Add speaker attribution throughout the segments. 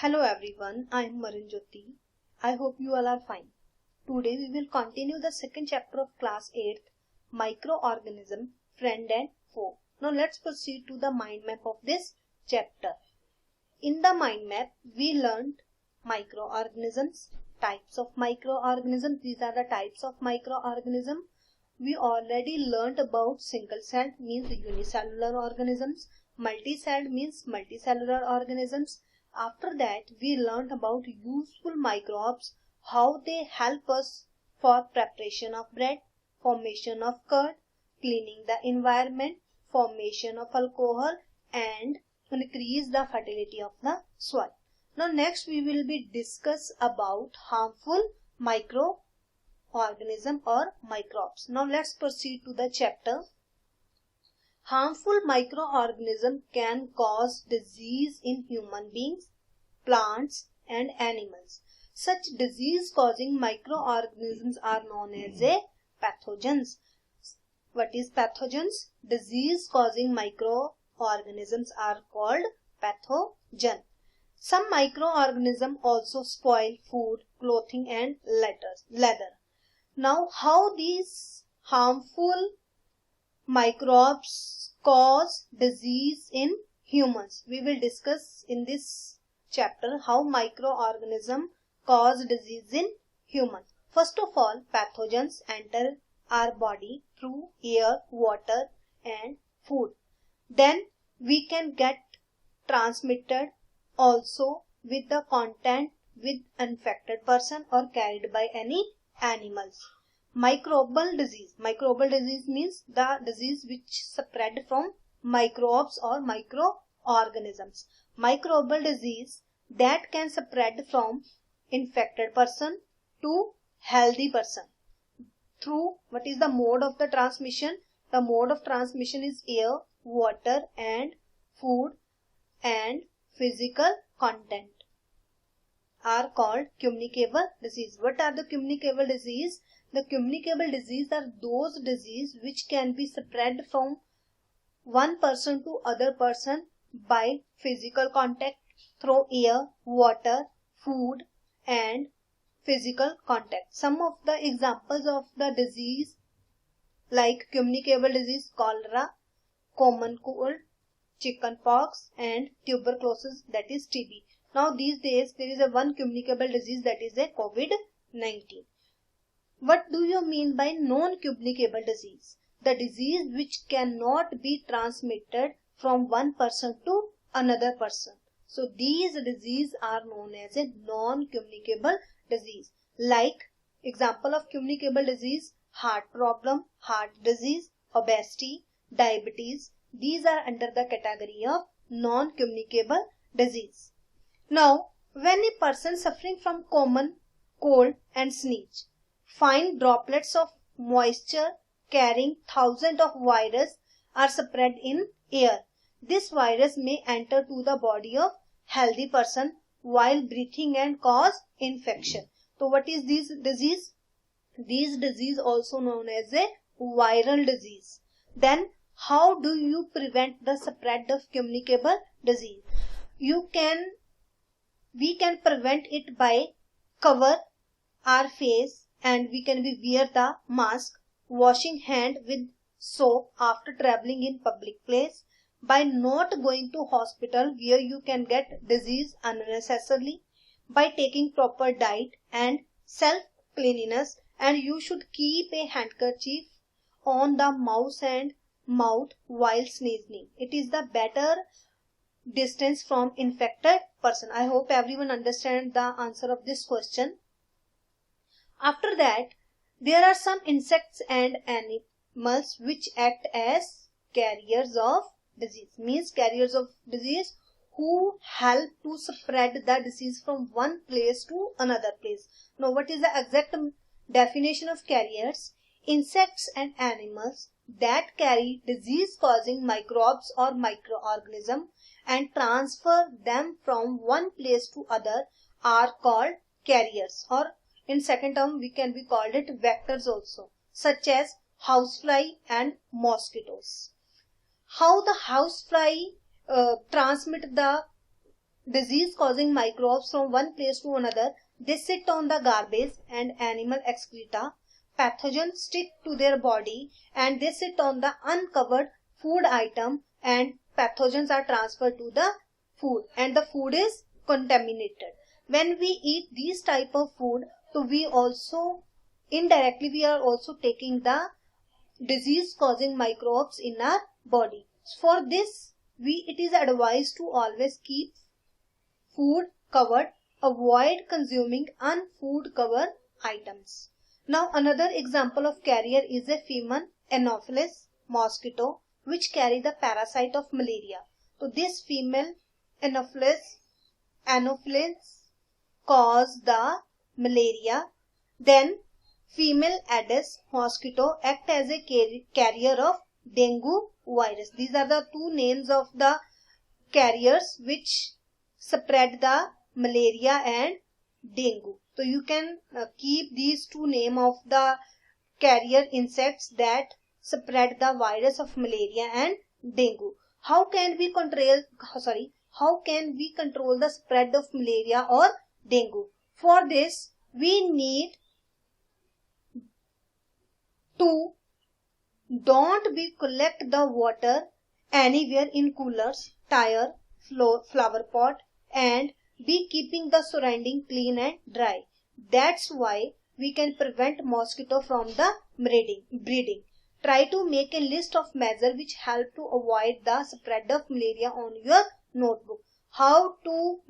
Speaker 1: Hello everyone, I am Marinjyoti. I hope you all are fine. Today we will continue the second chapter of class 8th, Microorganism, Friend and Foe. Now let's proceed to the mind map of this chapter. In the mind map, we learned microorganisms, types of microorganisms. These are the types of microorganism. We already learned about single-celled means unicellular organisms, multi-celled means multicellular organisms. After that, we learned about useful microbes, how they help us for preparation of bread, formation of curd, cleaning the environment, formation of alcohol, and increase the fertility of the soil. Now next we will be discuss about harmful microorganism or microbes. Now let's proceed to the chapter. Harmful microorganism can cause disease in human beings, plants and animals. Such disease-causing microorganisms are known as pathogens. What is pathogens? Disease-causing microorganisms are called pathogen. Some microorganisms also spoil food, clothing and leather. Now, how these harmful microbes cause disease in humans? We will discuss in this chapter how microorganisms cause disease in humans. First of all, pathogens enter our body through air, water and food. Then we can get transmitted also with the contact with infected person or carried by any animals. Microbial disease. Microbial disease means the disease which spread from microbes or microorganisms. Microbial disease that can spread from infected person to healthy person. Through what is the mode of the transmission? The mode of transmission is air, water and food and physical contact are called communicable disease. What are the communicable disease? The communicable disease are those disease which can be spread from one person to other person by physical contact through air, water, food and physical contact. Some of the examples of the disease like communicable disease: cholera, common cold, chickenpox and tuberculosis, that is TB. Now these days there is a one communicable disease, that is a COVID-19. What do you mean by non-communicable disease? The disease which cannot be transmitted from one person to another person. So these diseases are known as a non-communicable disease. Like example of communicable disease: heart problem, heart disease, obesity, diabetes. These are under the category of non-communicable disease. Now, when a person suffering from common cold and sneeze, fine droplets of moisture carrying thousands of viruses are spread in air. This virus may enter to the body of healthy person while breathing and cause infection. So what is this disease? This disease also known as a viral disease. Then how do you prevent the spread of communicable disease? We can prevent it by cover our face and we can wear the mask, washing hand with soap after traveling in public place, by not going to hospital where you can get disease unnecessarily, by taking proper diet and self cleanliness, and you should keep a handkerchief on the mouth while sneezing. It is the better distance from infected person. I hope everyone understands the answer of this question. After that, there are some insects and animals which act as carriers of disease. Means carriers of disease who help to spread the disease from one place to another place. Now what is the exact definition of carriers? Insects and animals that carry disease-causing microbes or microorganisms and transfer them from one place to other are called carriers, or in second term we can be called it vectors also, such as housefly and mosquitoes. How the housefly transmit the disease causing microbes from one place to another. They sit on the garbage and animal excreta. Pathogens stick to their body and they sit on the uncovered food item, and pathogens are transferred to the food and the food is contaminated. When we eat these type of food, so we also indirectly we are also taking the disease causing microbes in our body. For this, it is advised to always keep food covered, avoid consuming unfood covered items. Now another example of carrier is a female Anopheles mosquito which carry the parasite of malaria. So this female Anopheles cause the malaria. Then female Aedes mosquito act as a carrier of dengue virus. These are the two names of the carriers which spread the malaria and dengue. So you can keep these two names of the carrier insects that spread the virus of malaria and dengue. How can we control the spread of malaria or dengue? For this, we need to don't collect the water anywhere in coolers, tire, flower pot, and be keeping the surrounding clean and dry. That's why we can prevent mosquito from the breeding. Try to make a list of measures which help to avoid the spread of malaria on your notebook. How to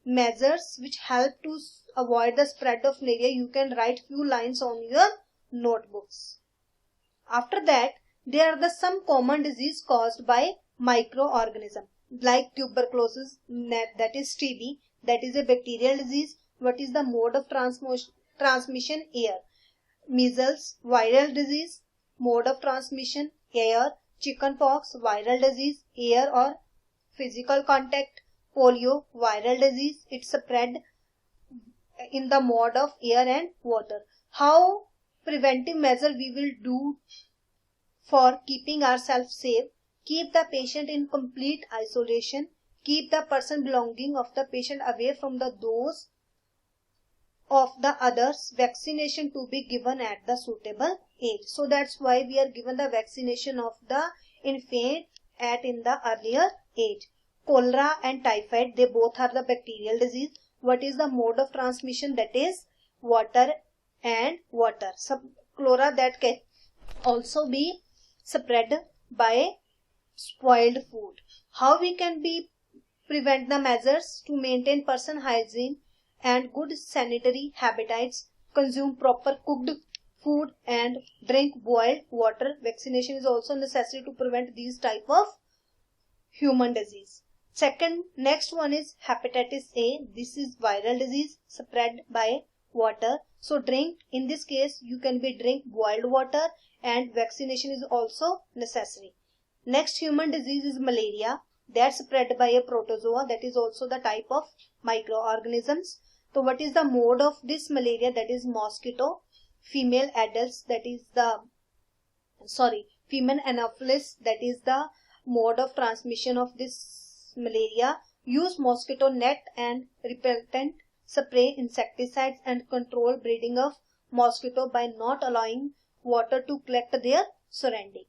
Speaker 1: measures which help to avoid the spread of malaria, you can write few lines on your notebooks. After that, there are some common disease caused by microorganism like tuberculosis, that is TB, that is a bacterial disease. What is the mode of transmission? Air. Measles, viral disease, mode of transmission air. Chickenpox, viral disease, air or physical contact. Polio, viral disease, it's spread in the mode of air and water. How preventive measure we will do for keeping ourselves safe? Keep the patient in complete isolation. Keep the person belonging of the patient away from those of the others. Vaccination to be given at the suitable age. So that's why we are given the vaccination of the infant in the earlier age. Cholera and typhoid, they both are the bacterial disease. What is the mode of transmission? That is water and water. Cholera that can also be spread by spoiled food. How we can prevent the measures? To maintain person hygiene and good sanitary habits, consume proper cooked food and drink boiled water. Vaccination is also necessary to prevent these type of human disease. Next one is hepatitis A. This is viral disease spread by water. So in this case you can drink boiled water, and vaccination is also necessary. Next human disease is malaria, that's spread by a protozoa, that is also the type of microorganisms. So what is the mode of this malaria? That is mosquito. Female adults, that is female Anopheles, that is the mode of transmission of this malaria. Use mosquito net and repellent, spray insecticides and control breeding of mosquito by not allowing water to collect their surrounding.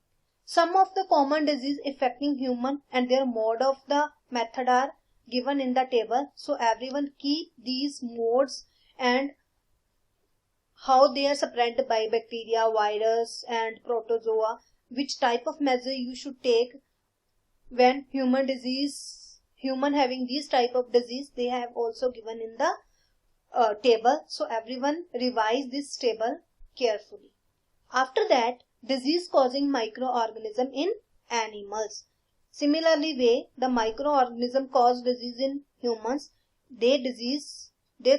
Speaker 1: Some of the common disease affecting human and their mode of the method are given in the table. So everyone keep these modes and how they are spread by bacteria, virus and protozoa, which type of measure you should take when human having these type of disease, they have also given in the table. So everyone revise this table carefully. After that, disease causing microorganism in animals. Similarly way, the microorganism cause disease in humans, they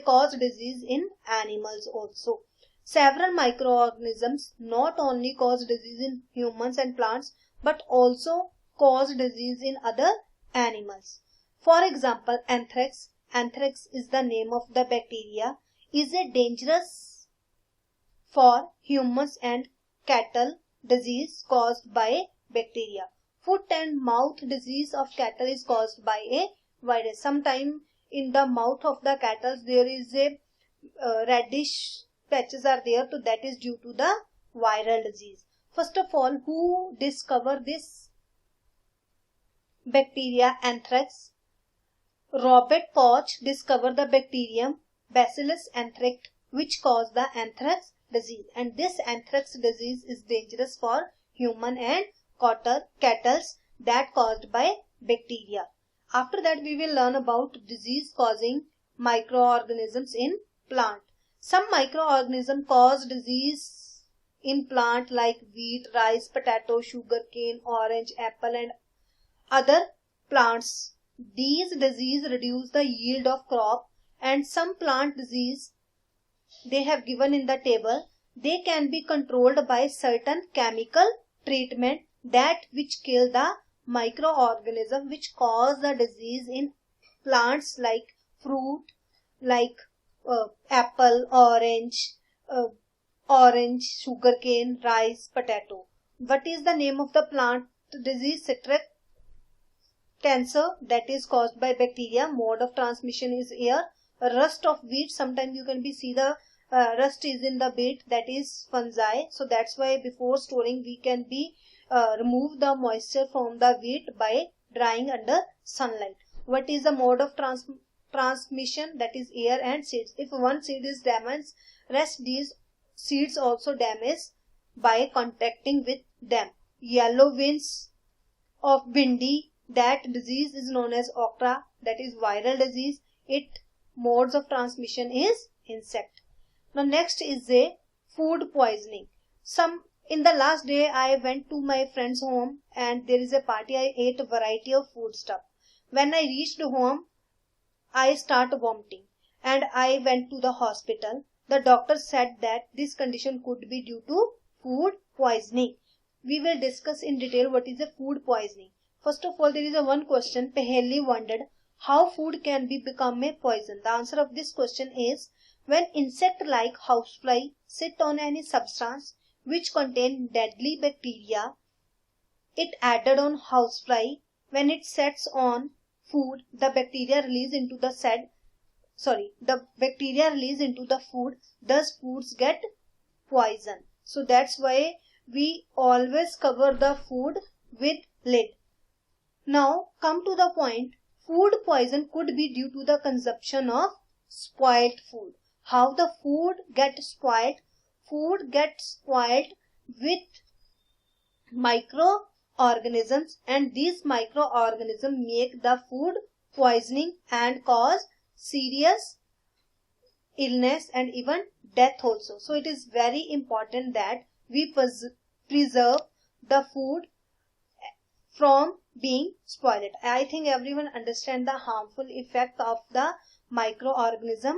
Speaker 1: cause disease in animals also. Several microorganisms not only cause disease in humans and plants but also cause disease in other animals. For example, anthrax is the name of the bacteria, is a dangerous for humans and cattle disease caused by bacteria. Foot and mouth disease of cattle is caused by a virus. Sometime in the mouth of the cattle there is a reddish patches are there, so that is due to the viral disease. First of all, who discovered this bacteria anthrax? Robert Koch discovered the bacterium Bacillus anthracis, which caused the anthrax disease, and this anthrax disease is dangerous for human and cattle that caused by bacteria. After that we will learn about disease causing microorganisms in plant. Some microorganisms cause disease in plant like wheat, rice, potato, sugarcane, orange, apple and other plants. These diseases reduce the yield of crop, and some plant disease they have given in the table, they can be controlled by certain chemical treatment that which kill the microorganism which cause the disease in plants like fruit, like apple, orange, sugarcane, rice, potato. What is the name of the plant disease? Citric cancer, that is caused by bacteria. Mode of transmission is air. Rust of wheat, sometimes you can see the rust is in the wheat, that is fungi. So that's why before storing we can remove the moisture from the wheat by drying under sunlight. What is the mode of transmission? That is air and seeds. If one seed is damaged, rest these seeds also damaged by contacting with them. Yellow veins of bindi, that disease is known as okra, that is viral disease. Its modes of transmission is insect. Now next is a food poisoning. In the last day I went to my friend's home and there is a party. I ate a variety of food stuff. When I reached home, I started vomiting and I went to the hospital. The doctor said that this condition could be due to food poisoning. We will discuss in detail what is a food poisoning. First of all, there is one question. Paheli wondered how food can become a poison. The answer of this question is when insect like housefly sit on any substance which contain deadly bacteria, it added on housefly. When it sets on food, the bacteria release into the food, thus foods get poison. So that's why we always cover the food with lid. Now come to the point. Food poison could be due to the consumption of spoiled food. How the food gets spoiled? Food gets spoiled with microorganisms, and these microorganisms make the food poisoning and cause serious illness and even death also. So it is very important that we preserve the food from being spoiled. I think everyone understands the harmful effect of the microorganism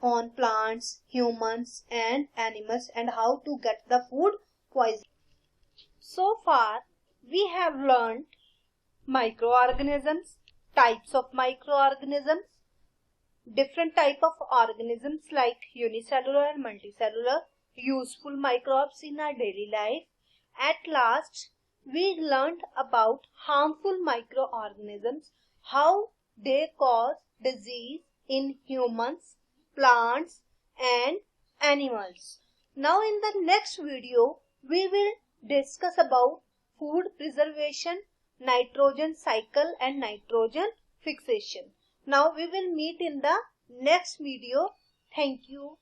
Speaker 1: on plants, humans and animals, and how to get the food poison. So far we have learned microorganisms, types of microorganisms, different type of organisms like unicellular and multicellular, useful microbes in our daily life. At last we learned about harmful microorganisms, how they cause disease in humans, plants and animals. Now in the next video we will discuss about food preservation, nitrogen cycle and nitrogen fixation. Now we will meet in the next video. Thank you.